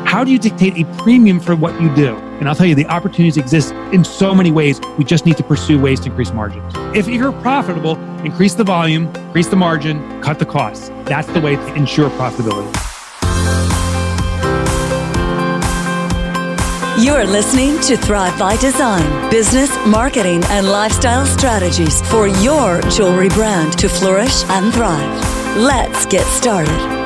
How do you dictate a premium for what you do? And I'll tell you, the opportunities exist in so many ways. We just need to pursue ways to increase margins. If you're profitable, increase the volume, increase the margin, cut the costs. That's the way to ensure profitability. You're listening to Thrive by Design, business, marketing, and lifestyle strategies for your jewelry brand to flourish and thrive. Let's get started.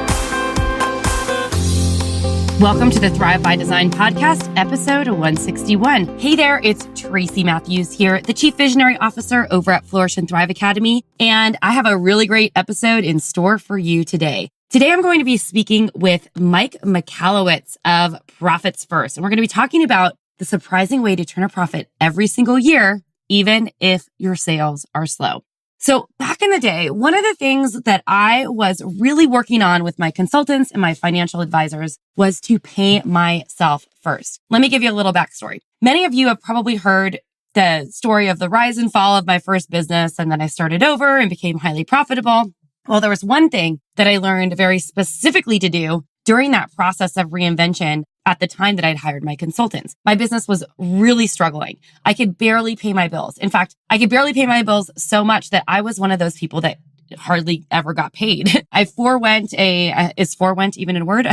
Welcome to the Thrive by Design podcast, episode 161. Hey there, it's Tracy Matthews here, the Chief Visionary Officer over at Flourish Thrive Academy, and I have a really great episode in store for you today. Today, I'm going to be speaking with Mike Michalowicz of Profits First, and we're going to be talking about the surprising way to turn a profit every single year, even if your sales are slow. So back in the day, one of the things that I was really working on with my consultants and my financial advisors was to pay myself first. Let me give you a little backstory. Many of you have probably heard the story of the rise and fall of my first business, and then I started over and became highly profitable. Well, there was one thing that I learned very specifically to do during that process of reinvention at the time that I'd hired my consultants. My business was really struggling. I could barely pay my bills. In fact, I could barely pay my bills so much that I was one of those people that hardly ever got paid. I forewent is forewent even a word?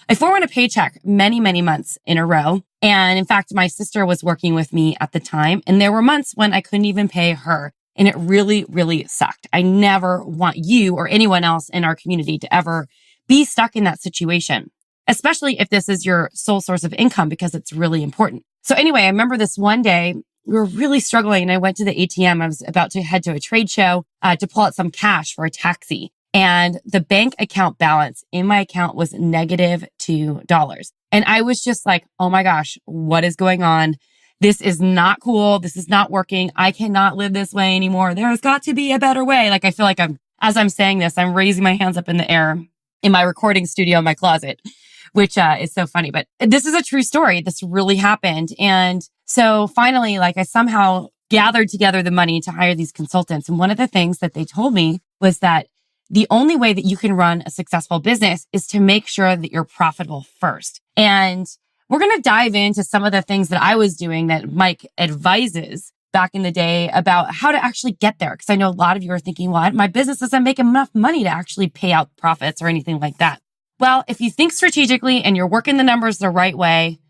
I forewent a paycheck many months in a row. And in fact, my sister was working with me at the time, and there were months when I couldn't even pay her. And it really sucked. I never want you or anyone else in our community to ever be stuck in that situation, especially if this is your sole source of income, because it's really important. So anyway, I remember this one day, we were really struggling, and I went to the ATM. I was about to head to a trade show to pull out some cash for a taxi. And the bank account balance in my account was negative $2. And I was just like, oh my gosh, what is going on? This is not cool. This is not working. I cannot live this way anymore. There's got to be a better way. Like, I feel like as I'm saying this, I'm raising my hands up in the air in my recording studio in my closet, which is so funny. But this is a true story. This really happened. And so finally, I somehow gathered together the money to hire these consultants. And one of the things that they told me was that the only way that you can run a successful business is to make sure that you're profitable first. And we're going to dive into some of the things that I was doing that Mike advises back in the day about how to actually get there. Because I know a lot of you are thinking, well, my business doesn't make enough money to actually pay out profits or anything like that. Well, if you think strategically and you're working the numbers the right way,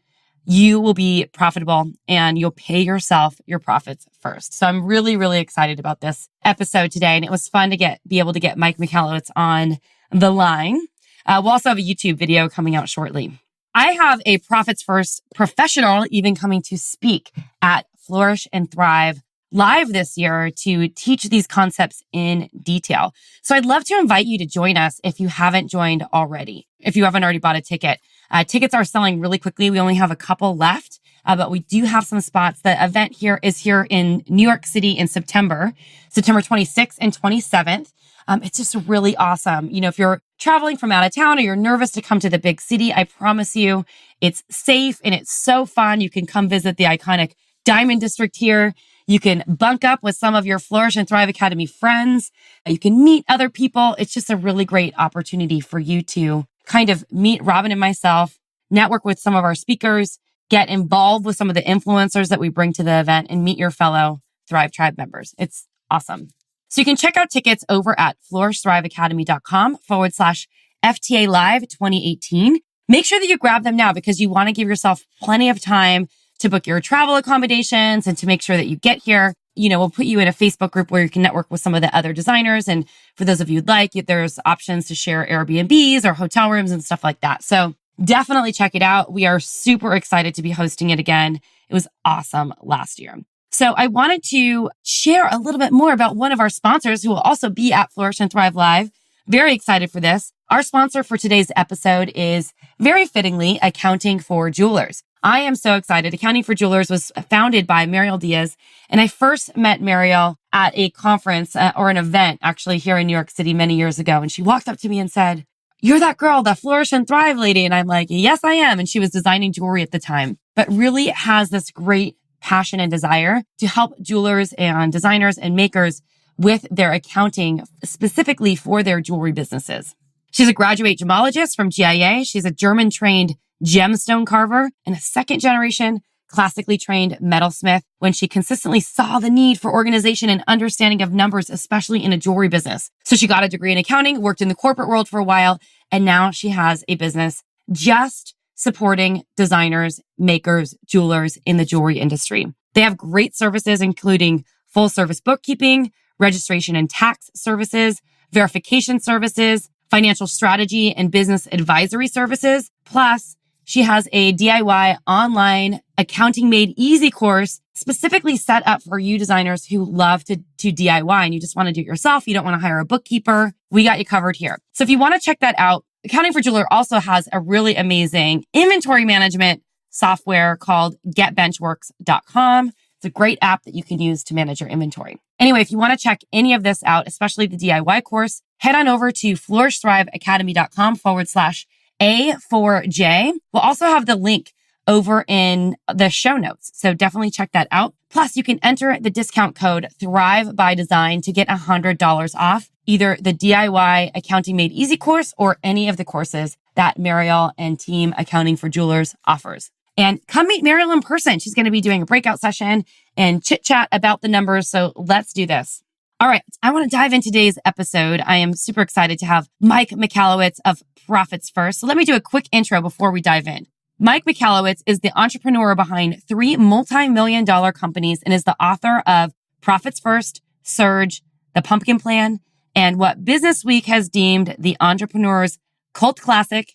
you will be profitable and you'll pay yourself your profits first. So I'm really excited about this episode today. And it was fun to be able to get Mike Michalowicz on the line. We'll also have a YouTube video coming out shortly. I have a Profits First professional even coming to speak at Flourish and Thrive live this year to teach these concepts in detail. So I'd love to invite you to join us if you haven't joined already, if you haven't already bought a ticket. Tickets are selling really quickly. We only have a couple left, but we do have some spots. The event is here in New York City in September 26th and 27th. It's just really awesome. You know, if you're traveling from out of town or you're nervous to come to the big city, I promise you it's safe and it's so fun. You can come visit the iconic Diamond District here. You can bunk up with some of your Flourish and Thrive Academy friends. You can meet other people. It's just a really great opportunity for you to kind of meet Robin and myself, network with some of our speakers, get involved with some of the influencers that we bring to the event, and meet your fellow Thrive Tribe members. It's awesome. So you can check out tickets over at flourishthriveacademy.com/FTA Live 2018. Make sure that you grab them now because you want to give yourself plenty of time to book your travel accommodations and to make sure that you get here. You know, we'll put you in a Facebook group where you can network with some of the other designers. And for those of you who'd like, there's options to share Airbnbs or hotel rooms and stuff like that. So definitely check it out. We are super excited to be hosting it again. It was awesome last year. So I wanted to share a little bit more about one of our sponsors who will also be at Flourish and Thrive Live. Very excited for this. Our sponsor for today's episode is very fittingly Accounting for Jewelers. I am so excited. Accounting for Jewelers was founded by Mariel Diaz, and I first met Mariel at a conference or an event actually here in New York City many years ago. And she walked up to me and said, "You're that girl, the Flourish and Thrive lady." And I'm like, "Yes, I am." And she was designing jewelry at the time, but really has this great passion and desire to help jewelers and designers and makers with their accounting, specifically for their jewelry businesses. She's a graduate gemologist from GIA. She's a German-trained gemstone carver and a second generation classically trained metalsmith when she consistently saw the need for organization and understanding of numbers, especially in a jewelry business. So she got a degree in accounting, worked in the corporate world for a while, and now she has a business just supporting designers, makers, jewelers in the jewelry industry. They have great services, including full service bookkeeping, registration and tax services, verification services, financial strategy and business advisory services. Plus, she has a DIY online accounting made easy course specifically set up for you designers who love to DIY and you just want to do it yourself. You don't want to hire a bookkeeper. We got you covered here. So if you want to check that out, Accounting for Jeweler also has a really amazing inventory management software called getbenchworks.com. It's a great app that you can use to manage your inventory. Anyway, if you want to check any of this out, especially the DIY course, head on over to flourishthriveacademy.com/A4J. We'll also have the link over in the show notes. So definitely check that out. Plus, you can enter the discount code Thrive by Design to get $100 off either the DIY Accounting Made Easy course or any of the courses that Mariel and Team Accounting for Jewelers offers. And come meet Mariel in person. She's going to be doing a breakout session and chit chat about the numbers. So let's do this. All right. I want to dive into today's episode. I am super excited to have Mike Michalowicz of Profits First. So let me do a quick intro before we dive in. Mike Michalowicz is the entrepreneur behind 3 multi-million-dollar companies and is the author of Profits First, Surge, The Pumpkin Plan, and what Business Week has deemed the entrepreneur's cult classic,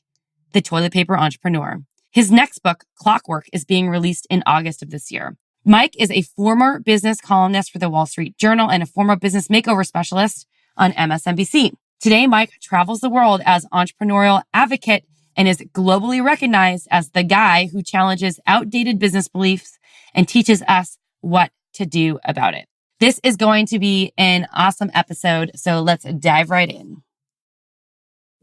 The Toilet Paper Entrepreneur. His next book, Clockwork, is being released in August of this year. Mike is a former business columnist for the Wall Street Journal and a former business makeover specialist on MSNBC. Today, Mike travels the world as entrepreneurial advocate and is globally recognized as the guy who challenges outdated business beliefs and teaches us what to do about it. This is going to be an awesome episode, so let's dive right in.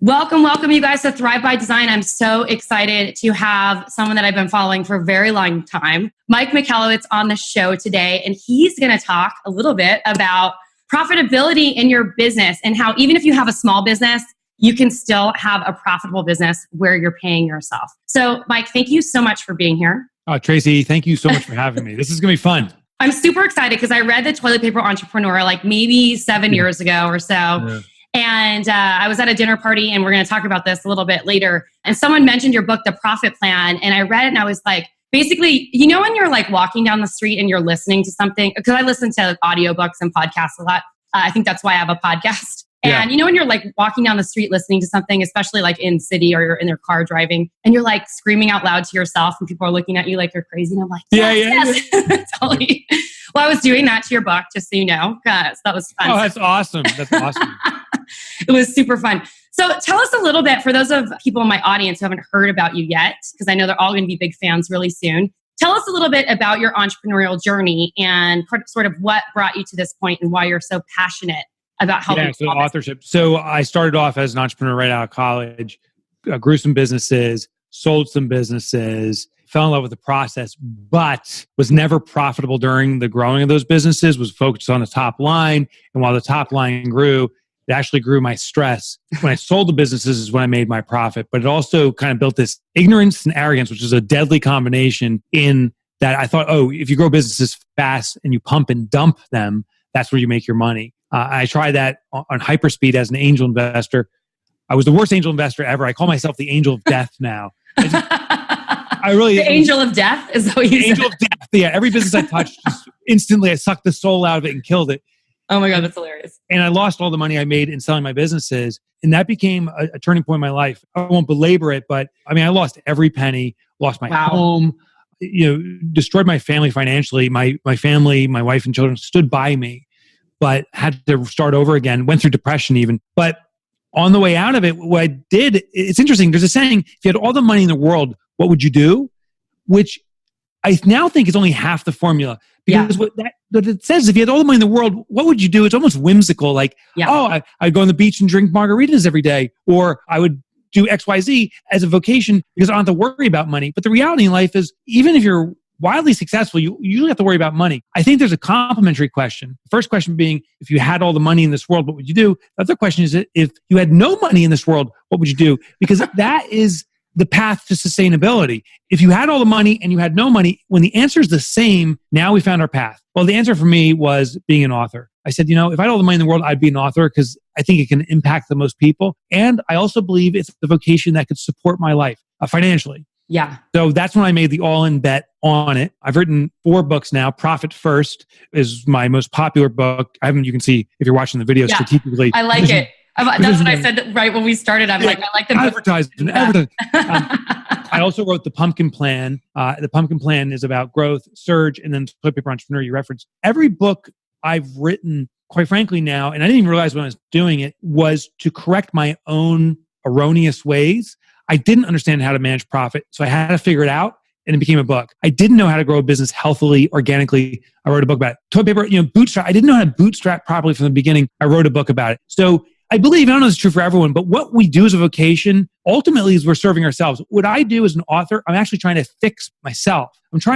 Welcome, you guys to Thrive by Design. I'm so excited to have someone that I've been following for a very long time, Mike Michalowicz, on the show today. And he's going to talk a little bit about profitability in your business and how even if you have a small business, you can still have a profitable business where you're paying yourself. So, Mike, thank you so much for being here. Tracy, thank you so much for having me. This is going to be fun. I'm super excited because I read The Toilet Paper Entrepreneur like maybe 7 years ago or so. Yeah. And I was at a dinner party, and we're going to talk about this a little bit later. And someone mentioned your book, The Profit Plan. And I read it and I was like, basically, you know, when you're like walking down the street and you're listening to something, because I listen to audiobooks and podcasts a lot. I think that's why I have a podcast. Yeah. And you know, when you're like walking down the street listening to something, especially like in city or you're in their car driving, and you're like screaming out loud to yourself and people are looking at you like you're crazy. And I'm like, yes. Totally. Well, I was doing that to your book, just so you know. So that was fun. Oh, that's awesome. That's awesome. It was super fun. So tell us a little bit, for those of people in my audience who haven't heard about you yet, because I know they're all going to be big fans really soon. Tell us a little bit about your entrepreneurial journey and sort of what brought you to this point and why you're so passionate about helping. So authorship. So I started off as an entrepreneur right out of college, grew some businesses, sold some businesses, fell in love with the process, but was never profitable during the growing of those businesses, was focused on the top line. And while the top line grew, it actually grew my stress. When I sold the businesses is when I made my profit. But it also kind of built this ignorance and arrogance, which is a deadly combination, in that I thought, if you grow businesses fast and you pump and dump them, that's where you make your money. I tried that on hyperspeed as an angel investor. I was the worst angel investor ever. I call myself the angel of death now. The angel of death is what you said. Angel of death. Yeah, every business I touched, just instantly I sucked the soul out of it and killed it. Oh my God, that's hilarious. And I lost all the money I made in selling my businesses. And that became a turning point in my life. I won't belabor it, but I mean, I lost every penny, lost my home, destroyed my family financially. My family, my wife and children stood by me, but had to start over again, went through depression even. But on the way out of it, what I did, it's interesting. There's a saying, if you had all the money in the world, what would you do? Which I now think is only half the formula. Because what it says, if you had all the money in the world, what would you do? It's almost whimsical. Like, I'd go on the beach and drink margaritas every day. Or I would do XYZ as a vocation because I don't have to worry about money. But the reality in life is, even if you're wildly successful, you usually have to worry about money. I think there's a complementary question. The first question being, if you had all the money in this world, what would you do? The other question is, if you had no money in this world, what would you do? Because that is the path to sustainability. If you had all the money and you had no money, when the answer is the same, now we found our path. Well, the answer for me was being an author. I said, if I had all the money in the world, I'd be an author because I think it can impact the most people. And I also believe it's the vocation that could support my life financially. Yeah. So that's when I made the all-in bet on it. I've written 4 books now. Profit First is my most popular book. You can see if you're watching the video strategically. I like it. That's what I said right when we started. I'm like, I like the advertising. I also wrote The Pumpkin Plan. The Pumpkin Plan is about growth, surge, and then Toilet Paper Entrepreneur you referenced. Every book I've written, quite frankly now, and I didn't even realize when I was doing it, was to correct my own erroneous ways. I didn't understand how to manage profit, so I had to figure it out, and it became a book. I didn't know how to grow a business healthily, organically. I wrote a book about it. Toilet paper, bootstrap. I didn't know how to bootstrap properly from the beginning. I wrote a book about it. So I believe, I don't know if it's true for everyone, but what we do as a vocation ultimately is we're serving ourselves. What I do as an author, I'm actually trying to fix myself. What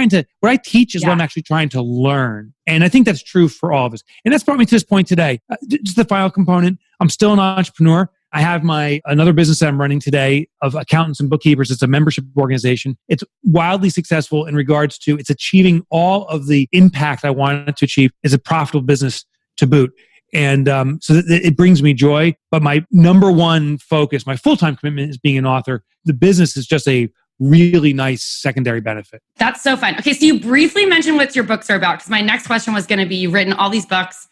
I teach is what I'm actually trying to learn. And I think that's true for all of us. And that's brought me to this point today. Just the final component. I'm still an entrepreneur. I have another business that I'm running today of accountants and bookkeepers. It's a membership organization. It's wildly successful in regards to it's achieving all of the impact I wanted to achieve. It's a profitable business to boot. And so it brings me joy. But my number one focus, my full-time commitment is being an author. The business is just a really nice secondary benefit. That's so fun. Okay, so you briefly mentioned what your books are about, because my next question was going to be, you've written all these books.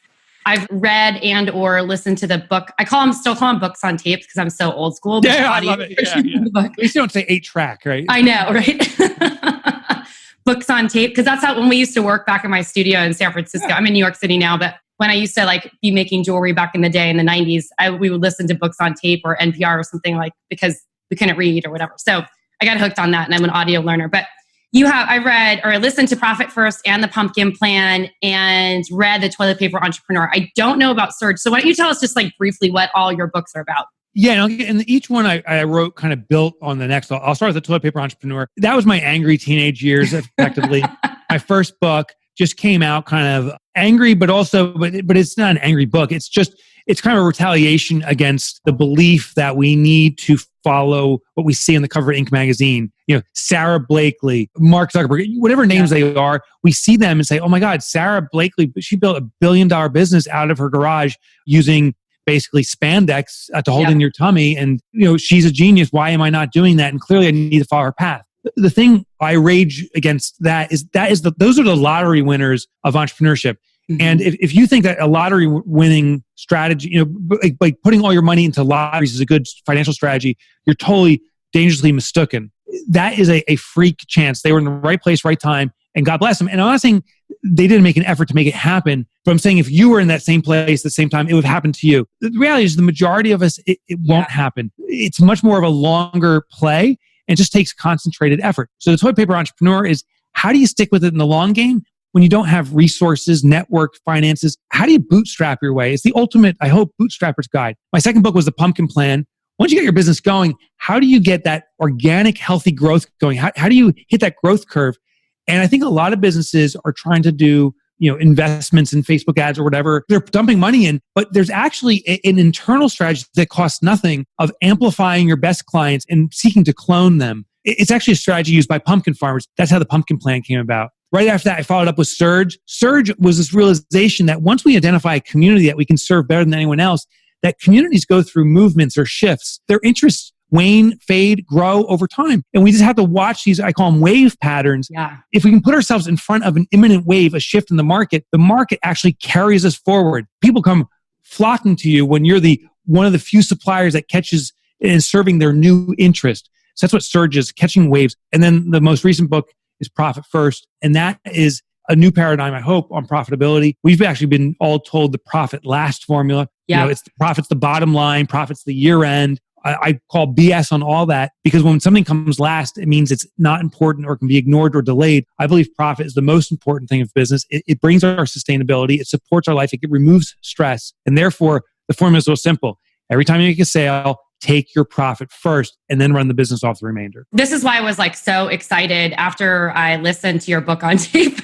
I've read and or listened to the book. Still call them books on tapes because I'm so old school. Yeah, I love it. Yeah. At least you don't say 8-track, right? I know, right? Books on tape, because that's how when we used to work back in my studio in San Francisco. I'm in New York City now, but when I used to be making jewelry back in the day in the 90s, we would listen to books on tape or NPR or something because we couldn't read or whatever. So I got hooked on that, and I'm an audio learner. But I listened to Profit First and The Pumpkin Plan and read The Toilet Paper Entrepreneur. I don't know about Surge. So why don't you tell us just briefly what all your books are about? Yeah, and each one I wrote kind of built on the next. I'll start with The Toilet Paper Entrepreneur. That was my angry teenage years, effectively. My first book just came out kind of angry, but it's not an angry book. It's kind of a retaliation against the belief that we need to follow what we see on the cover of Inc. magazine. Sarah Blakely, Mark Zuckerberg, whatever names they are, we see them and say, oh my God, Sarah Blakely, she built $1 billion business out of her garage using basically spandex to hold in your tummy. And, she's a genius. Why am I not doing that? And clearly I need to follow her path. The thing I rage against those are the lottery winners of entrepreneurship. Mm-hmm. And if you think that a lottery winning strategy, like putting all your money into lotteries is a good financial strategy, you're totally dangerously mistaken. That is a freak chance. They were in the right place, right time, and God bless them. And I'm not saying they didn't make an effort to make it happen, but I'm saying if you were in that same place at the same time, it would happen to you. The reality is the majority of us, it won't happen. It's much more of a longer play and just takes concentrated effort. So the Toilet Paper Entrepreneur is, how do you stick with it in the long game when you don't have resources, network, finances? How do you bootstrap your way? It's the ultimate, I hope, bootstrapper's guide. My second book was The Pumpkin Plan. Once you get your business going, how do you get that organic, healthy growth going? How do you hit that growth curve? And I think a lot of businesses are trying to do investments in Facebook ads or whatever. They're dumping money in, but there's actually an internal strategy that costs nothing of amplifying your best clients and seeking to clone them. It's actually a strategy used by pumpkin farmers. That's how the Pumpkin Plan came about. Right after that, I followed up with Surge. Surge was this realization that once we identify a community that we can serve better than anyone else, that communities go through movements or shifts. Their interests wane, fade, grow over time. And we just have to watch these, I call them wave patterns. Yeah. If we can put ourselves in front of an imminent wave, a shift in the market actually carries us forward. People come flocking to you when you're one of the few suppliers that catches and is serving their new interest. So that's what Surge is, catching waves. And then the most recent book is Profit First. And that is a new paradigm, I hope, on profitability. We've actually been all told the profit last formula. Yeah. It's profit's the bottom line, profit's the year end. I call BS on all that, because when something comes last, it means it's not important or can be ignored or delayed. I believe profit is the most important thing of business. It brings our sustainability. It supports our life. It removes stress. And therefore, the formula is so simple. Every time you make a sale, take your profit first and then run the business off the remainder. This is why I was so excited after I listened to your book on tape.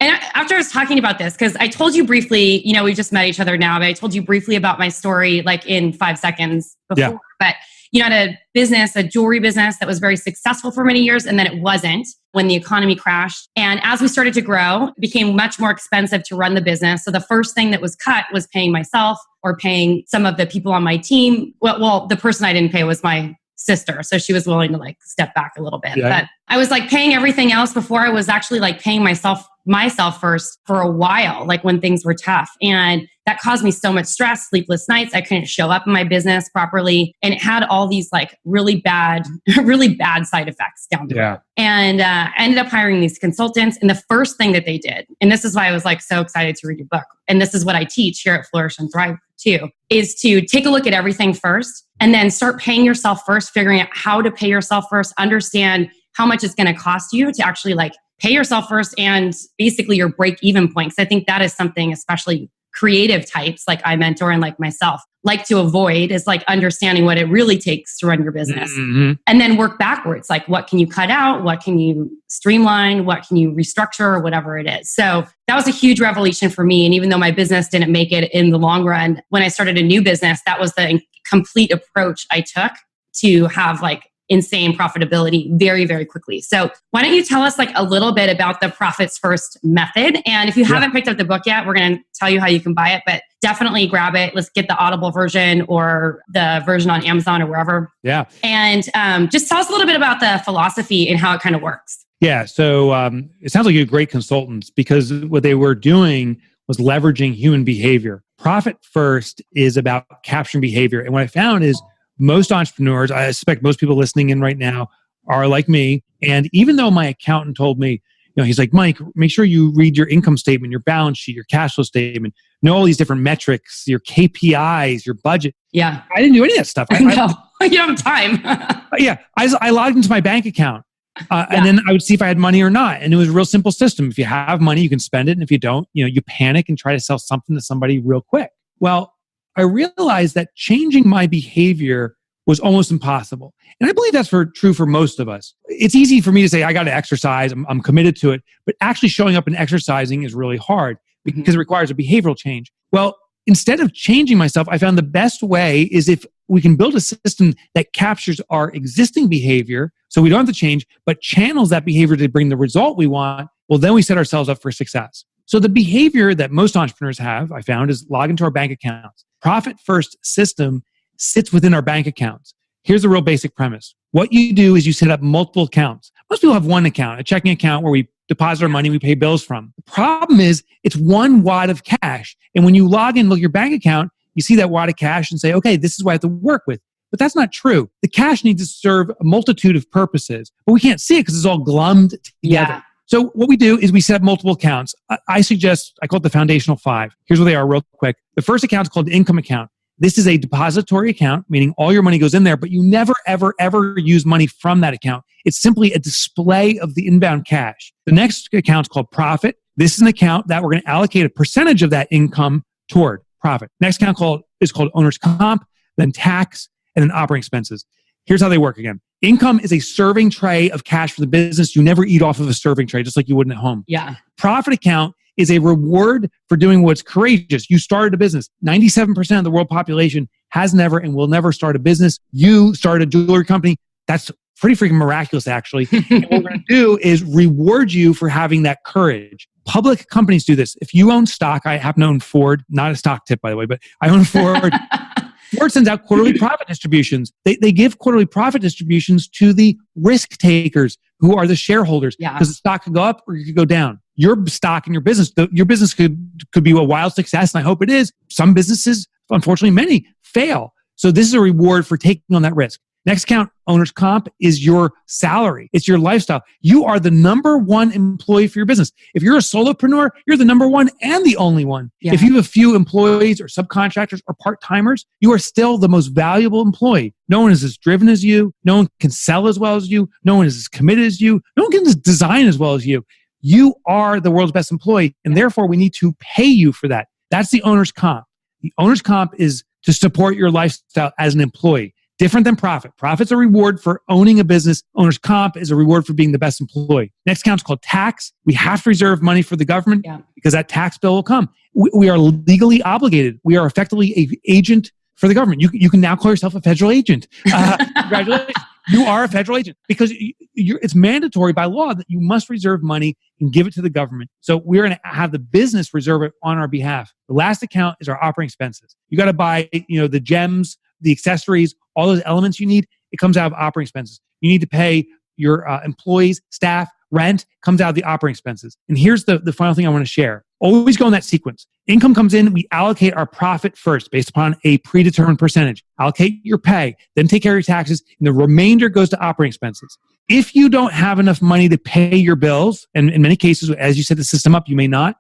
And after I was talking about this, because I told you briefly, we just met each other now, but I told you briefly about my story in 5 seconds before. Yeah. But had a business, a jewelry business that was very successful for many years, and then it wasn't when the economy crashed. And as we started to grow, it became much more expensive to run the business. So the first thing that was cut was paying myself or paying some of the people on my team. Well, the person I didn't pay was my sister. So she was willing to step back a little bit. Yeah. But I was paying everything else before I was actually paying myself first for a while, when things were tough. And that caused me so much stress, sleepless nights. I couldn't show up in my business properly. And it had all these really bad side effects down the road. And I ended up hiring these consultants. And the first thing that they did, and this is why I was so excited to read your book, and this is what I teach here at Flourish and Thrive too, is to take a look at everything first and then start paying yourself first, figuring out how to pay yourself first, understand how much it's going to cost you to actually pay yourself first and basically your break-even point. Because I think that is something especially creative types like I mentor and myself like to avoid, is understanding what it really takes to run your business. Mm-hmm. And then work backwards. What can you cut out? What can you streamline? What can you restructure? Or whatever it is. So that was a huge revelation for me. And even though my business didn't make it in the long run, when I started a new business, that was the complete approach I took to have insane profitability very, very quickly. So why don't you tell us a little bit about the Profits First method? And if you haven't picked up the book yet, we're going to tell you how you can buy it, but definitely grab it. Let's get the Audible version or the version on Amazon or wherever. Yeah. And just tell us a little bit about the philosophy and how it kind of works. Yeah. So it sounds like you're great consultants, because what they were doing was leveraging human behavior. Profit First is about capturing behavior. And what I found is most entrepreneurs, I suspect most people listening in right now, are like me. And even though my accountant told me, he's like, Mike, make sure you read your income statement, your balance sheet, your cash flow statement, know all these different metrics, your KPIs, your budget. Yeah. I didn't do any of that stuff. I know. You don't have time. I logged into my bank account and then I would see if I had money or not. And it was a real simple system. If you have money, you can spend it. And if you don't, you panic and try to sell something to somebody real quick. Well, I realized that changing my behavior was almost impossible. And I believe that's true for most of us. It's easy for me to say, I got to exercise, I'm committed to it, but actually showing up and exercising is really hard because it requires a behavioral change. Well, instead of changing myself, I found the best way is if we can build a system that captures our existing behavior, so we don't have to change, but channels that behavior to bring the result we want, well, then we set ourselves up for success. So the behavior that most entrepreneurs have, I found, is log into our bank accounts. Profit First system sits within our bank accounts. Here's the real basic premise. What you do is you set up multiple accounts. Most people have one account, a checking account where we deposit our money, we pay bills from. The problem is it's one wad of cash. And when you log in, look at your bank account, you see that wad of cash and say, okay, this is what I have to work with. But that's not true. The cash needs to serve a multitude of purposes, but we can't see it because it's all glummed together. Yeah. So what we do is we set up multiple accounts. I call it the foundational 5. Here's what they are real quick. The first account is called the income account. This is a depository account, meaning all your money goes in there, but you never, ever, ever use money from that account. It's simply a display of the inbound cash. The next account is called profit. This is an account that we're going to allocate a percentage of that income toward profit. Next account is called owner's comp, then tax, and then operating expenses. Here's how they work again. Income is a serving tray of cash for the business. You never eat off of a serving tray, just like you wouldn't at home. Yeah. Profit account is a reward for doing what's courageous. You started a business. 97% of the world population has never and will never start a business. You started a jewelry company. That's pretty freaking miraculous, actually. And what we're going to do is reward you for having that courage. Public companies do this. If you own stock, I happen to own Ford, not a stock tip, by the way, but I own Ford. Ford sends out quarterly profit distributions. They give quarterly profit distributions to the risk takers who are the shareholders, because the stock could go up or it could go down. Your stock and your business could be a wild success, and I hope it is. Some businesses, unfortunately, many fail. So this is a reward for taking on that risk. Next account, owner's comp, is your salary. It's your lifestyle. You are the number one employee for your business. If you're a solopreneur, you're the number one and the only one. Yeah. If you have a few employees or subcontractors or part-timers, you are still the most valuable employee. No one is as driven as you. No one can sell as well as you. No one is as committed as you. No one can design as well as you. You are the world's best employee, and therefore we need to pay you for that. That's the owner's comp. The owner's comp is to support your lifestyle as an employee. Different than profit. Profit's a reward for owning a business. Owner's comp is a reward for being the best employee. Next account's called tax. We have to reserve money for the government because that tax bill will come. We are legally obligated. We are effectively an agent for the government. You can now call yourself a federal agent. Congratulations. You are a federal agent because it's mandatory by law that you must reserve money and give it to the government. So we're going to have the business reserve it on our behalf. The last account is our operating expenses. You got to buy, the gems, the accessories, all those elements you need. It comes out of operating expenses. You need to pay your employees, staff, rent comes out of the operating expenses. And here's the final thing I want to share. Always go in that sequence. Income comes in, we allocate our profit first based upon a predetermined percentage. Allocate your pay, then take care of your taxes, and the remainder goes to operating expenses. If you don't have enough money to pay your bills, and in many cases, as you set the system up, you may not,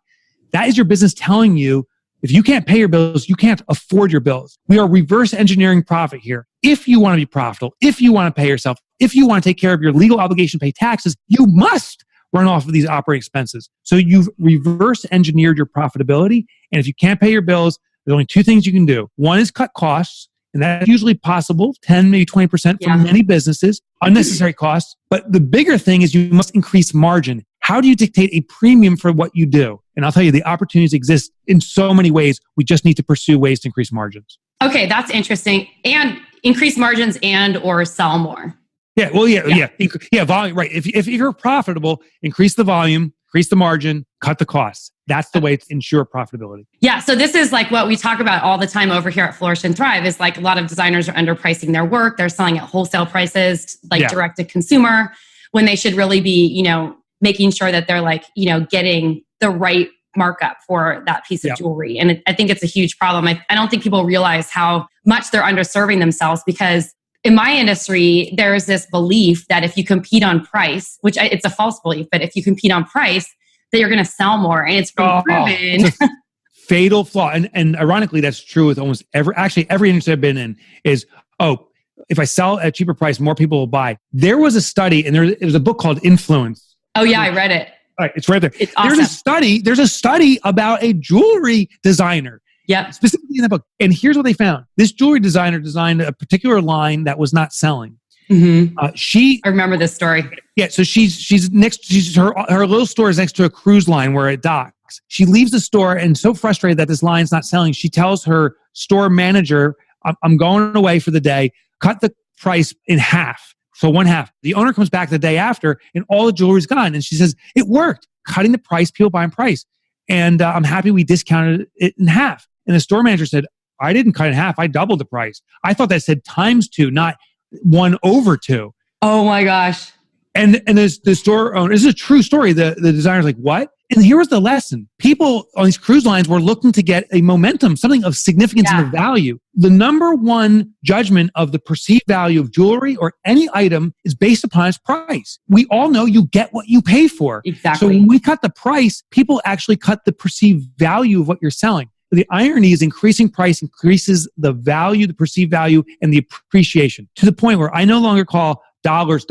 that is your business telling you, if you can't pay your bills, you can't afford your bills. We are reverse engineering profit here. If you want to be profitable, if you want to pay yourself, if you want to take care of your legal obligation to pay taxes, you must run off of these operating expenses. So you've reverse engineered your profitability. And if you can't pay your bills, there's only two things you can do. One is cut costs, and that's usually possible, 10, maybe 20% for many businesses, unnecessary costs. But the bigger thing is you must increase margin. How do you dictate a premium for what you do? And I'll tell you, the opportunities exist in so many ways. We just need to pursue ways to increase margins. Okay, that's interesting. And increase margins and or sell more. Yeah, well, yeah, volume, right. If you're profitable, increase the volume, increase the margin, cut the costs. That's the way to ensure profitability. Yeah, so this is like what we talk about all the time over here at Flourish and Thrive is like a lot of designers are underpricing their work. They're selling at wholesale prices, direct to consumer, when they should really be, making sure that they're getting the right markup for that piece of jewelry. And I think it's a huge problem. I don't think people realize how much they're underserving themselves because in my industry, there's this belief that if you compete on price, which it's a false belief, but if you compete on price, that you're going to sell more. And it's been proven. It's a fatal flaw. And ironically, that's true with almost every industry I've been in is, if I sell at a cheaper price, more people will buy. There was a study, and there was a book called Influence. Oh yeah, I read it. All right, it's right there. It's awesome. There's a study about a jewelry designer. Yeah. Specifically in that book. And here's what they found. This jewelry designer designed a particular line that was not selling. Mm-hmm. I remember this story. Yeah. So her little store is next to a cruise line where it docks. She leaves the store and so frustrated that this line's not selling, she tells her store manager, I'm going away for the day, cut the price in half. So one half. The owner comes back the day after and all the jewelry's gone. And she says, it worked. Cutting the price, people buying price. And I'm happy we discounted it in half. And the store manager said, I didn't cut it in half. I doubled the price. I thought that said ×2, not 1/2. Oh my gosh. And the store owner, this is a true story. The designer's like, what? And here was the lesson. People on these cruise lines were looking to get a momentum, something of significance and of value. The number one judgment of the perceived value of jewelry or any item is based upon its price. We all know you get what you pay for. Exactly. So when we cut the price, people actually cut the perceived value of what you're selling. The irony is increasing price increases the value, the perceived value, and the appreciation to the point where I no longer call dollars,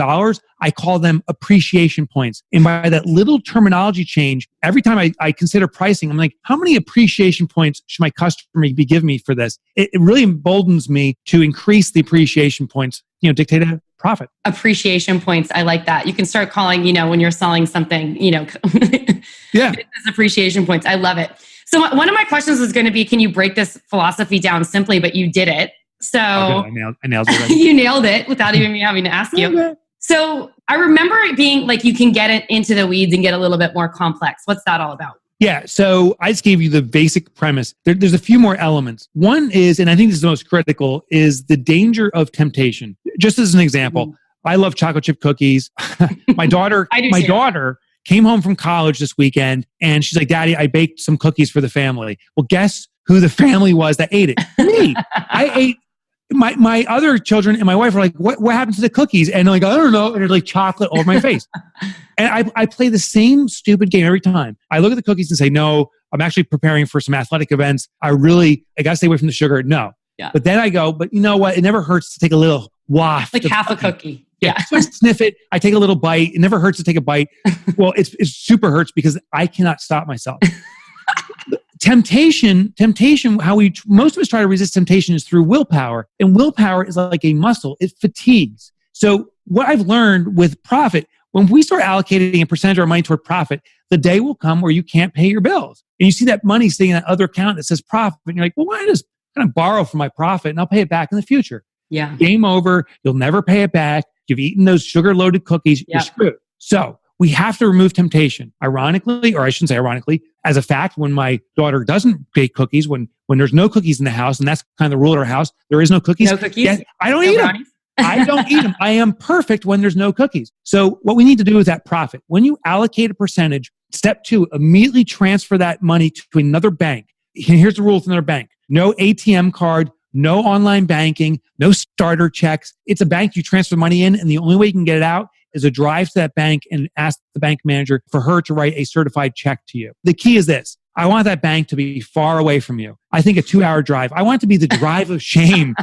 I call them appreciation points. And by that little terminology change, every time I consider pricing, I'm like, how many appreciation points should my customer be giving me for this? It really emboldens me to increase the appreciation points, dictate a profit. Appreciation points. I like that. You can start calling, when you're selling something, Yeah. Business appreciation points. I love it. So one of my questions was going to be, can you break this philosophy down simply, but you did it. So I nailed it. You nailed it without even me having to ask you. Okay. So I remember it being like you can get it into the weeds and get a little bit more complex. What's that all about? Yeah. So I just gave you the basic premise. There's a few more elements. One is, and I think this is the most critical, is the danger of temptation. Just as an example, I love chocolate chip cookies. My daughter came home from college this weekend and she's like, Daddy, I baked some cookies for the family. Well, guess who the family was that ate it? Me. I ate. My other children and my wife are like, what happened to the cookies? And they're like, I don't know. And there's like chocolate all over my face. And I play the same stupid game every time. I look at the cookies and say, no, I'm actually preparing for some athletic events. I got to stay away from the sugar. No. Yeah. But then I go, but you know what? It never hurts to take a little waft. Like half a cookie. Yeah. So I sniff it. I take a little bite. It never hurts to take a bite. Well, it super hurts because I cannot stop myself. Temptation, how most of us try to resist temptation is through willpower. And willpower is like a muscle. It fatigues. So what I've learned with profit, when we start allocating a percentage of our money toward profit, the day will come where you can't pay your bills. And you see that money sitting in that other account that says profit. And you're like, well, why does I'm going to borrow from my profit and I'll pay it back in the future. Yeah. Game over. You'll never pay it back. You've eaten those sugar-loaded cookies. You're screwed. So we have to remove temptation. Ironically, or I shouldn't say ironically, as a fact, when my daughter doesn't bake cookies, when there's no cookies in the house, and that's kind of the rule at our house, there is no cookies. No cookies? Yes, I don't eat them. I don't eat them. I am perfect when there's no cookies. So what we need to do with that profit, when you allocate a percentage, step 2, immediately transfer that money to another bank. Here's the rule with another bank. No ATM card, no online banking, no starter checks. It's a bank you transfer money in, and the only way you can get it out is a drive to that bank and ask the bank manager for her to write a certified check to you. The key is this. I want that bank to be far away from you. I think a 2-hour drive. I want it to be the drive of shame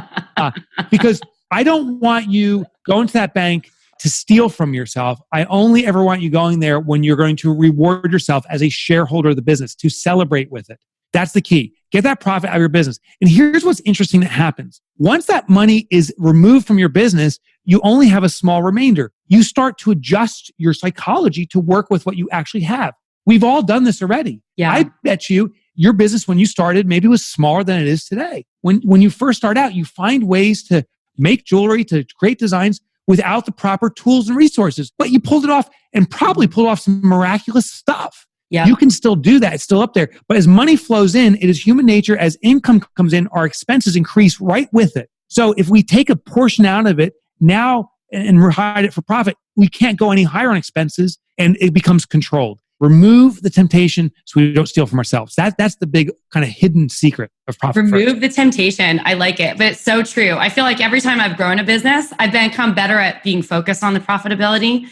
because I don't want you going to that bank to steal from yourself. I only ever want you going there when you're going to reward yourself as a shareholder of the business, to celebrate with it. That's the key. Get that profit out of your business. And here's what's interesting that happens. Once that money is removed from your business, you only have a small remainder. You start to adjust your psychology to work with what you actually have. We've all done this already. Yeah. I bet you your business when you started maybe was smaller than it is today. When you first start out, you find ways to make jewelry, to create designs without the proper tools and resources. But you pulled it off and probably pulled off some miraculous stuff. Yeah. You can still do that. It's still up there. But as money flows in, it is human nature. As income comes in, our expenses increase right with it. So if we take a portion out of it now and hide it for profit, we can't go any higher on expenses and it becomes controlled. Remove the temptation so we don't steal from ourselves. That's the big kind of hidden secret of profit. Remove the temptation. I like it, but it's so true. I feel like every time I've grown a business, I've become better at being focused on the profitability.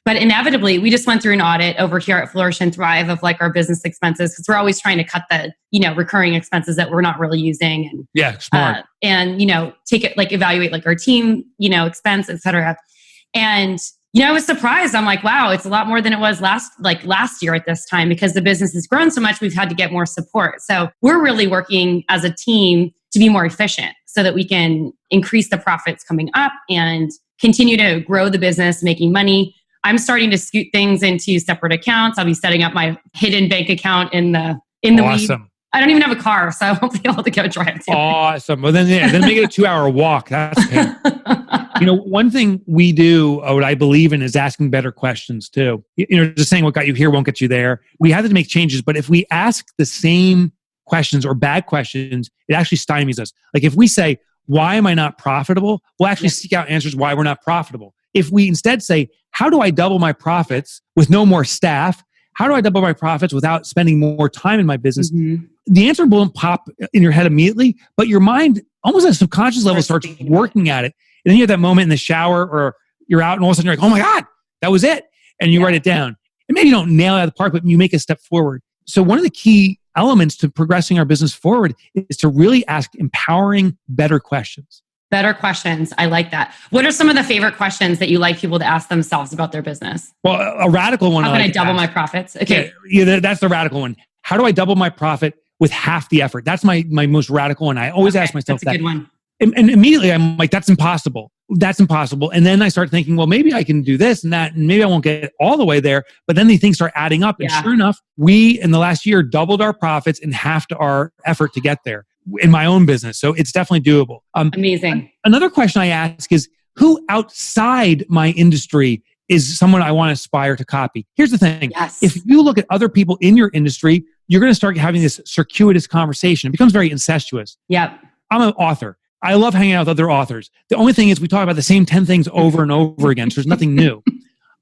But inevitably, we just went through an audit over here at Flourish and Thrive of like our business expenses, because we're always trying to cut the, recurring expenses that we're not really using. And yeah, smart. And take it, like evaluate like our team, expense, et cetera. And I was surprised. I'm like, wow, it's a lot more than it was last year at this time, because the business has grown so much. We've had to get more support. So we're really working as a team to be more efficient so that we can increase the profits coming up and continue to grow the business, making money. I'm starting to scoot things into separate accounts. I'll be setting up my hidden bank account in the awesome. weed. I don't even have a car, so I won't be able to go drive to. Awesome. Well, then make it a 2-hour walk. That's pain. One thing we do, what I believe in, is asking better questions too. Just saying what got you here won't get you there. We have to make changes, but if we ask the same questions or bad questions, it actually stymies us. Like if we say, why am I not profitable? We'll actually seek out answers why we're not profitable. If we instead say, how do I double my profits with no more staff? How do I double my profits without spending more time in my business? Mm-hmm. The answer won't pop in your head immediately, but your mind, almost at a subconscious level, starts working at it. And then you have that moment in the shower or you're out and all of a sudden you're like, oh my God, that was it. And you write it down. And maybe you don't nail it out of the park, but you make a step forward. So one of the key elements to progressing our business forward is to really ask empowering, better questions. Better questions. I like that. What are some of the favorite questions that you like people to ask themselves about their business? Well, a radical one. How can I double my profits? Okay. Yeah, that's the radical one. How do I double my profit with half the effort? That's my most radical one. I always ask myself that. That's a good one. And immediately I'm like, that's impossible. That's impossible. And then I start thinking, well, maybe I can do this and that, and maybe I won't get all the way there. But then these things start adding up. And sure enough, we, in the last year, doubled our profits and halved our effort to get there in my own business. So it's definitely doable. Amazing. Another question I ask is, who outside my industry is someone I want to aspire to copy? Here's the thing. Yes. If you look at other people in your industry, you're going to start having this circuitous conversation. It becomes very incestuous. Yep. I'm an author. I love hanging out with other authors. The only thing is we talk about the same 10 things over and over again. So there's nothing new.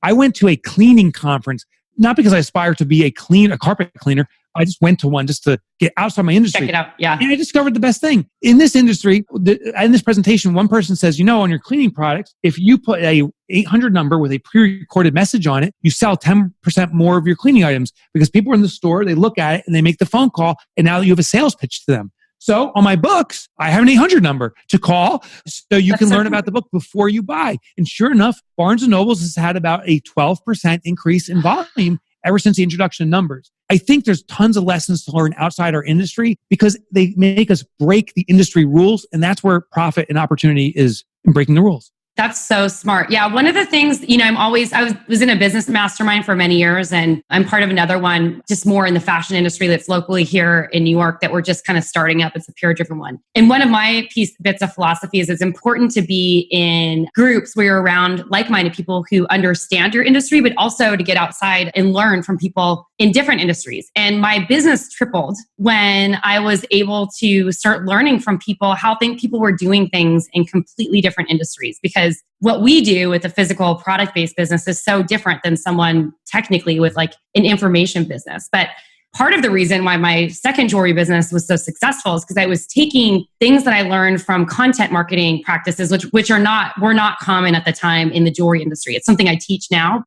I went to a cleaning conference, not because I aspire to be a carpet cleaner. I just went to one just to get outside my industry. Check it out. Yeah. And I discovered the best thing. In this industry, in this presentation, one person says, on your cleaning products, if you put a 800 number with a pre-recorded message on it, you sell 10% more of your cleaning items because people are in the store, they look at it and they make the phone call. And now you have a sales pitch to them. So on my books, I have an 800 number to call so you can learn about the book before you buy. And sure enough, Barnes & Nobles has had about a 12% increase in volume ever since the introduction of numbers. I think there's tons of lessons to learn outside our industry because they make us break the industry rules. And that's where profit and opportunity is in breaking the rules. That's so smart. Yeah. One of the things, I was in a business mastermind for many years, and I'm part of another one, just more in the fashion industry that's locally here in New York that we're just kind of starting up. It's a peer-driven one. And one of my bits of philosophy is it's important to be in groups where you're around like-minded people who understand your industry, but also to get outside and learn from people in different industries. And my business tripled when I was able to start learning from people how people were doing things in completely different industries. Because what we do with a physical product-based business is so different than someone technically with like an information business. But part of the reason why my second jewelry business was so successful is because I was taking things that I learned from content marketing practices, which were not common at the time in the jewelry industry. It's something I teach now,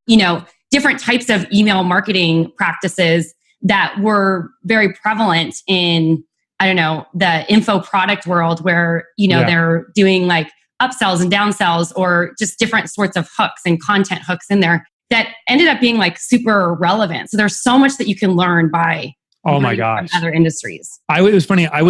different types of email marketing practices that were very prevalent in, the info product world where, they're doing like upsells and downsells or just different sorts of hooks and content hooks in there that ended up being like super relevant. So there's so much that you can learn by from other industries. It was funny. I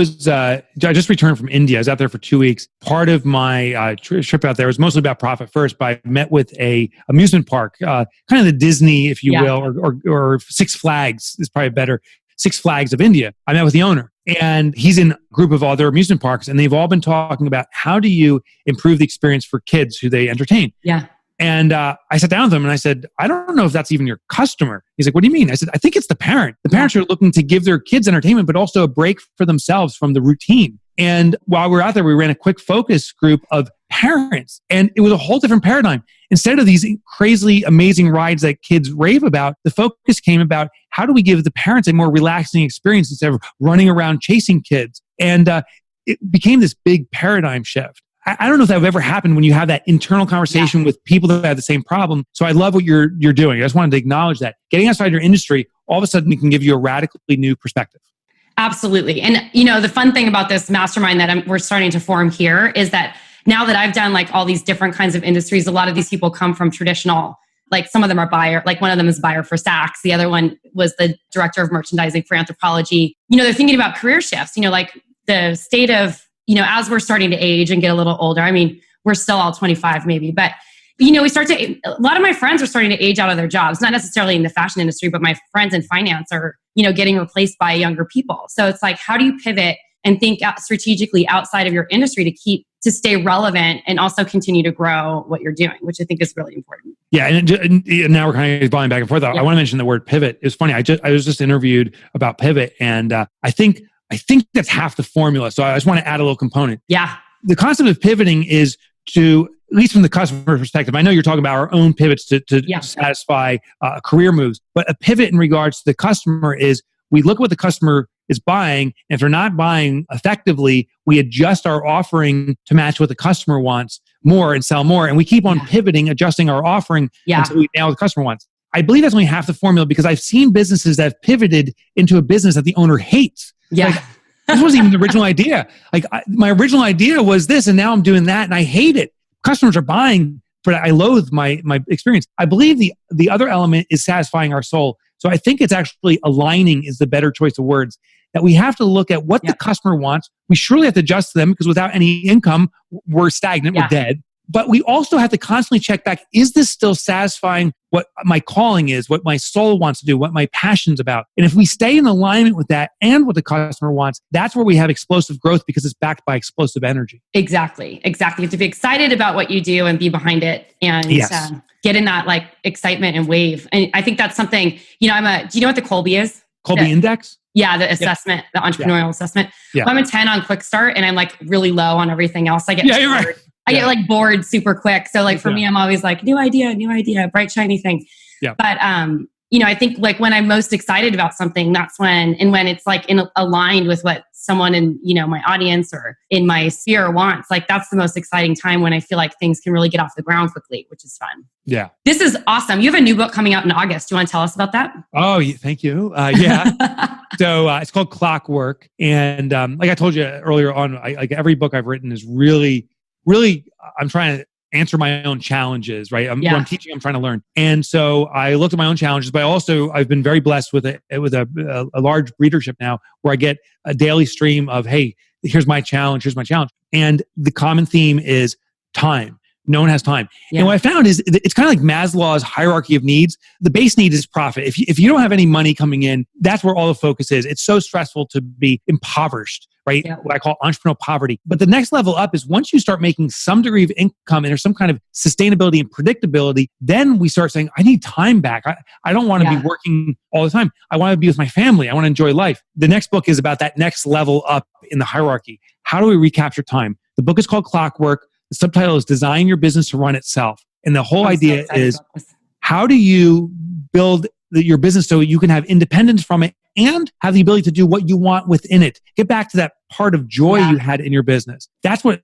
just returned from India. I was out there for 2 weeks. Part of my trip out there was mostly about profit first, but I met with a amusement park, kind of the Disney, if you will, or Six Flags is probably better. Six Flags of India. I met with the owner, and he's in a group of other amusement parks, and they've all been talking about how do you improve the experience for kids who they entertain. Yeah. And I sat down with him and I said, I don't know if that's even your customer. He's like, what do you mean? I said, I think it's the parent. The parents are looking to give their kids entertainment, but also a break for themselves from the routine. And while we were out there, we ran a quick focus group of parents, and it was a whole different paradigm. Instead of these crazily amazing rides that kids rave about, the focus came about how do we give the parents a more relaxing experience instead of running around chasing kids? And it became this big paradigm shift. I don't know if that would ever happen when you have that internal conversation with people that have the same problem. So I love what you're doing. I just wanted to acknowledge that. Getting outside your industry, all of a sudden, it can give you a radically new perspective. Absolutely. And, the fun thing about this mastermind that we're starting to form here is that now that I've done like all these different kinds of industries, a lot of these people come from traditional, like some of them are buyer, like one of them is buyer for Saks. The other one was the director of merchandising for Anthropologie. They're thinking about career shifts, like the state of, as we're starting to age and get a little older. I mean, we're still all 25 maybe, but a lot of my friends are starting to age out of their jobs, not necessarily in the fashion industry, but my friends in finance are, getting replaced by younger people. So it's like, how do you pivot and think strategically outside of your industry to stay relevant and also continue to grow what you're doing, which I think is really important. Yeah. And now we're kind of flying back and forth. I want to mention the word pivot. It's funny. I was just interviewed about pivot, and I think that's half the formula. So I just want to add a little component. Yeah. The concept of pivoting is to, at least from the customer perspective, I know you're talking about our own pivots to satisfy career moves, but a pivot in regards to the customer is we look at what the customer is buying. And if they're not buying effectively, we adjust our offering to match what the customer wants more and sell more. And we keep on pivoting, adjusting our offering until we nail what the customer wants. I believe that's only half the formula because I've seen businesses that have pivoted into a business that the owner hates. Yeah. Like, this wasn't even the original idea. Like my original idea was this, and now I'm doing that, and I hate it. Customers are buying, but I loathe my experience. I believe the other element is satisfying our soul. So I think it's actually aligning is the better choice of words. That we have to look at what the customer wants. We surely have to adjust to them because without any income, we're stagnant, we're dead. But we also have to constantly check back, is this still satisfying what my calling is, what my soul wants to do, what my passion's about? And if we stay in alignment with that and what the customer wants, that's where we have explosive growth because it's backed by explosive energy. Exactly. You have to be excited about what you do and be behind it and get in that like excitement and wave. And I think that's something, do you know what the Colby is? Colby Index? Yeah, the assessment, the entrepreneurial assessment. Yeah. Well, I'm a 10 on Quick Start and I'm like really low on everything else. I get you're right. I get like bored super quick. So like for me, I'm always like, new idea, bright, shiny thing. Yeah. But, I think like when I'm most excited about something, that's when it's like aligned with what someone in, my audience or in my sphere wants. Like that's the most exciting time when I feel like things can really get off the ground quickly, which is fun. Yeah. This is awesome. You have a new book coming out in August. Do you want to tell us about that? Oh, thank you. Yeah. So it's called Clockwork. And like I told you earlier on, like every book I've written is really, I'm trying to answer my own challenges, right? I'm teaching, I'm trying to learn. And so I looked at my own challenges, but I've been very blessed with a large readership now where I get a daily stream of, hey, here's my challenge. And the common theme is time. no one has time. Yeah. And what I found is it's kind of like Maslow's hierarchy of needs. The base need is profit. If you don't have any money coming in, that's where all the focus is. It's so stressful to be impoverished, right? Yeah. What I call entrepreneurial poverty. But the next level up is once you start making some degree of income and there's some kind of sustainability and predictability, then we start saying, I need time back. I don't want to be working all the time. I want to be with my family. I want to enjoy life. The next book is about that next level up in the hierarchy. How do we recapture time? The book is called Clockwork. The subtitle is Design Your Business to Run Itself. And the whole idea is, how do you build your business so you can have independence from it and have the ability to do what you want within it? Get back to that part of joy you had in your business. That's the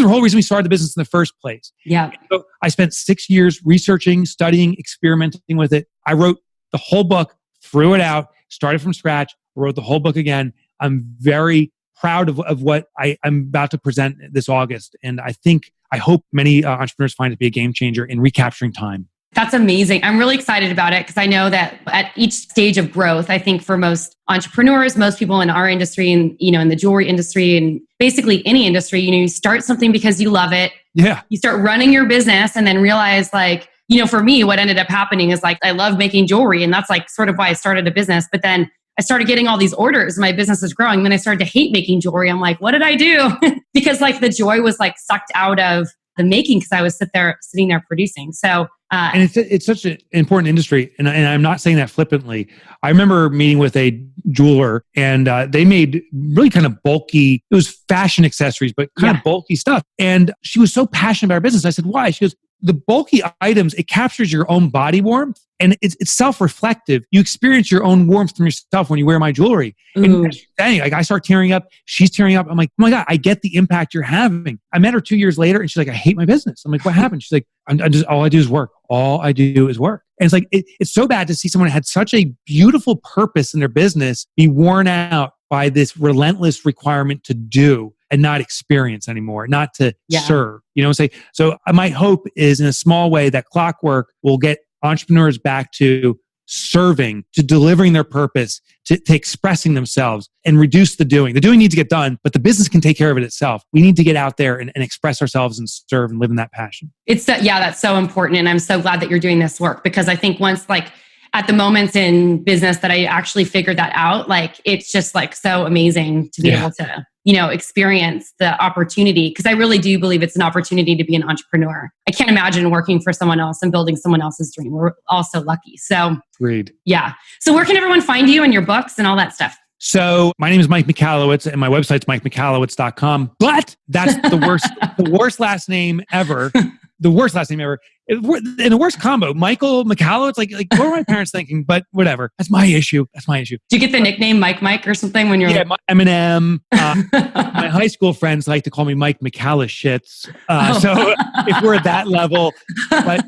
whole reason we started the business in the first place. Yeah. So I spent 6 years researching, studying, experimenting with it. I wrote the whole book, threw it out, started from scratch, wrote the whole book again. I'm very proud of what I'm about to present this August. And I hope many entrepreneurs find it to be a game changer in recapturing time. That's amazing. I'm really excited about it because I know that at each stage of growth, I think for most entrepreneurs, most people in our industry and, in the jewelry industry and basically any industry, you start something because you love it. Yeah. You start running your business and then realize for me, what ended up happening is I love making jewelry and that's sort of why I started a business. But then I started getting all these orders. My business was growing. Then I started to hate making jewelry. I'm like, what did I do? Because the joy was sucked out of the making because I was sitting there producing. So, and it's such an important industry. And I'm not saying that flippantly. I remember meeting with a jeweler and they made really kind of bulky, it was fashion accessories, but kind of bulky stuff. And she was so passionate about her business. I said, why? She goes, the bulky items, it captures your own body warmth and it's self-reflective. You experience your own warmth from yourself when you wear my jewelry. Ooh. And I start tearing up, she's tearing up. I'm like, oh my God, I get the impact you're having. I met her 2 years later and she's like, I hate my business. I'm like, what happened? She's like, all I do is work. All I do is work. And it's it's so bad to see someone who had such a beautiful purpose in their business be worn out by this relentless requirement to do and not experience anymore, not to serve, So my hope is in a small way that Clockwork will get entrepreneurs back to serving, to delivering their purpose, to expressing themselves and reduce the doing. The doing needs to get done, but the business can take care of it itself. We need to get out there and express ourselves and serve and live in that passion. That's so important. And I'm so glad that you're doing this work because I think once at the moments in business that I actually figured that out, it's just so amazing to be able to, experience the opportunity. Because I really do believe it's an opportunity to be an entrepreneur. I can't imagine working for someone else and building someone else's dream. We're all so lucky. So, agreed. Yeah. So where can everyone find you and your books and all that stuff? So my name is Mike Michalowicz and my website's MikeMichalowicz.com. But that's the worst last name ever. The worst last name ever. And the worst combo, Michael Michalowicz. What were my parents thinking? But whatever. That's my issue. Do you get the nickname Mike or something when you're? Yeah, Eminem. My high school friends like to call me Mike Michalowicz. So if we're at that level, but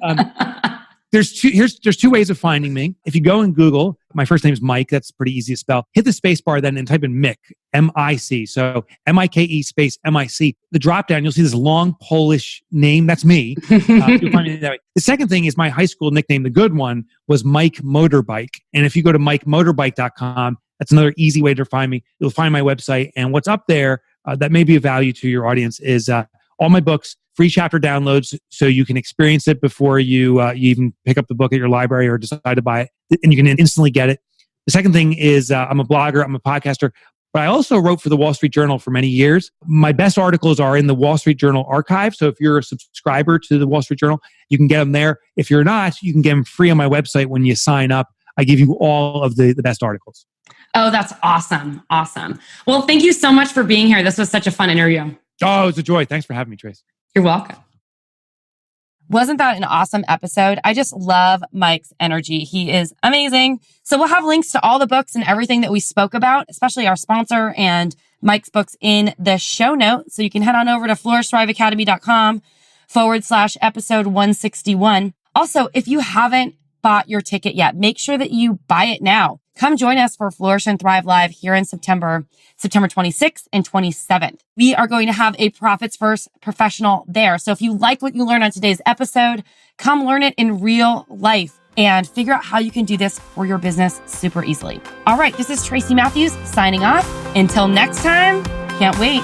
there's two ways of finding me. If you go in Google, my first name is Mike. That's pretty easy to spell. Hit the space bar then and type in Mick, M-I-C. So M-I-K-E space M-I-C. The drop down, you'll see this long Polish name. That's me. You'll find me that way. The second thing is my high school nickname, the good one, was Mike Motorbike. And if you go to MikeMotorbike.com, that's another easy way to find me. You'll find my website. And what's up there that may be of value to your audience is all my books, free chapter downloads, so you can experience it before you even pick up the book at your library or decide to buy it, and you can instantly get it. The second thing is I'm a blogger, I'm a podcaster, but I also wrote for the Wall Street Journal for many years. My best articles are in the Wall Street Journal archive. So if you're a subscriber to the Wall Street Journal, you can get them there. If you're not, you can get them free on my website when you sign up. I give you all of the best articles. Oh, that's awesome. Awesome. Well, thank you so much for being here. This was such a fun interview. Oh, it was a joy. Thanks for having me, Trace. You're welcome. Wasn't that an awesome episode? I just love Mike's energy. He is amazing. So we'll have links to all the books and everything that we spoke about, especially our sponsor and Mike's books in the show notes. So you can head on over to flourishthriveacademy.com/episode 161. Also, if you haven't bought your ticket yet, make sure that you buy it now. Come join us for Flourish and Thrive Live here in September 26th and 27th. We are going to have a Profits First professional there. So if you like what you learned on today's episode, come learn it in real life and figure out how you can do this for your business super easily. All right, this is Tracy Matthews signing off. Until next time, can't wait